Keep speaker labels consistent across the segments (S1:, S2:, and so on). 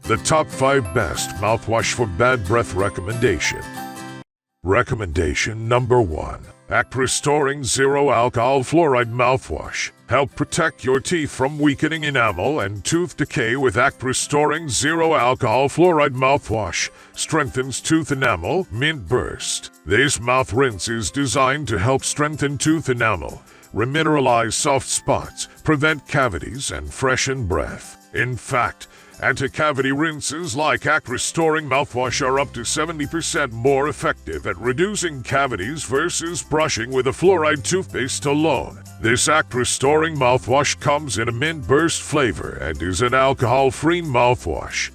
S1: the top 5 best mouthwash for bad breath recommendation. Recommendation number 1. Restoring Zero Alcohol Fluoride Mouthwash. Help protect your teeth from weakening enamel and tooth decay with Restoring Zero Alcohol Fluoride Mouthwash. Strengthens tooth enamel, mint burst. This mouth rinse is designed to help strengthen tooth enamel, remineralize soft spots, prevent cavities, and freshen breath. In fact, anti-cavity rinses like Restoring Mouthwash are up to 70% more effective at reducing cavities versus brushing with a fluoride toothpaste alone. This Restoring Mouthwash comes in a mint burst flavor and is an alcohol-free mouthwash.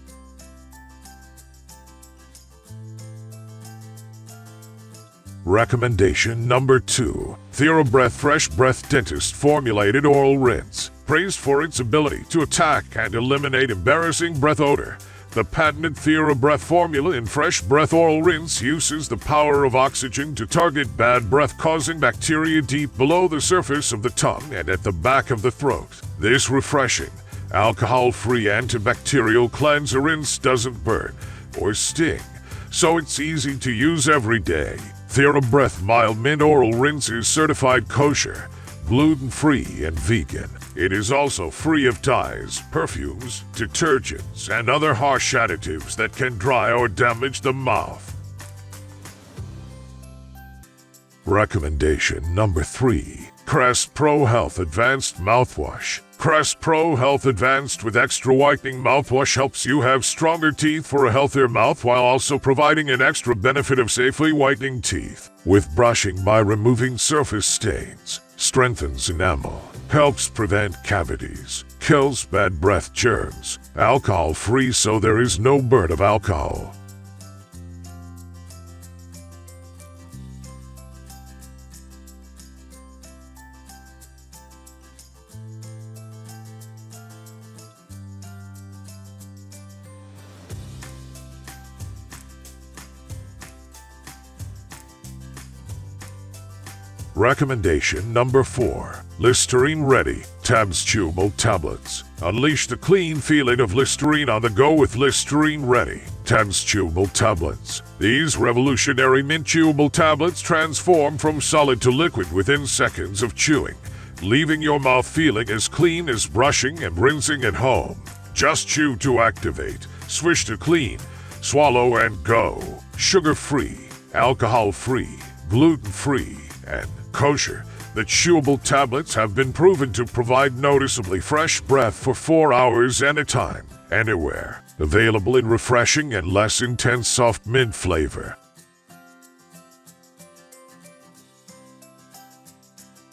S1: Recommendation number 2. THERABREATH Fresh Breath Dentist Formulated Oral Rinse. Praised for its ability to attack and eliminate embarrassing breath odor, the patented THERABREATH formula in Fresh Breath Oral Rinse uses the power of oxygen to target bad breath-causing bacteria deep below the surface of the tongue and at the back of the throat. This refreshing, alcohol-free antibacterial cleanser rinse doesn't burn or sting, so it's easy to use every day. THERABREATH Mild Mint Oral Rinse is certified kosher, gluten-free, and vegan. It is also free of dyes, perfumes, detergents, and other harsh additives that can dry or damage the mouth. Recommendation number 3. CREST Pro Health Advanced Mouthwash. CREST Pro Health Advanced with Extra Whitening Mouthwash helps you have stronger teeth for a healthier mouth while also providing an extra benefit of safely whitening teeth. With brushing by removing surface stains, strengthens enamel, helps prevent cavities, kills bad breath germs, alcohol-free so there is no burn of alcohol. Recommendation number 4. Listerine Ready Tabs Chewable Tablets. Unleash the clean feeling of Listerine on the go with Listerine Ready Tabs Chewable Tablets. These revolutionary mint chewable tablets transform from solid to liquid within seconds of chewing, leaving your mouth feeling as clean as brushing and rinsing at home. Just chew to activate, swish to clean, swallow and go. Sugar-free, alcohol-free, gluten-free, and kosher. The chewable tablets have been proven to provide noticeably fresh breath for 4 hours at a time, anywhere. Available in refreshing and less intense soft mint flavor.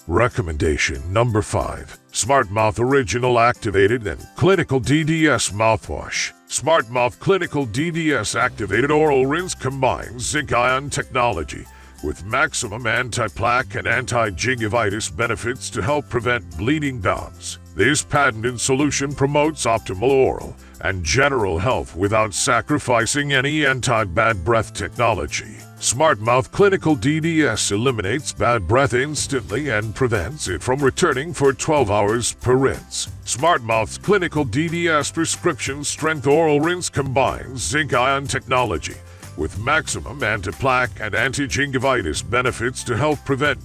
S1: Recommendation number 5. Smart Mouth Original Activated and Clinical DDS Mouthwash. Smart Mouth Clinical DDS Activated Oral Rinse combines zinc-ion technology with maximum anti-plaque and anti-gingivitis benefits to help prevent bleeding gums. This patented solution promotes optimal oral and general health without sacrificing any anti-bad breath technology. Smart Mouth Clinical DDS eliminates bad breath instantly and prevents it from returning for 12 hours per rinse. Smart Mouth's Clinical DDS prescription strength oral rinse combines zinc-ion technology with maximum anti-plaque and anti-gingivitis benefits to help prevent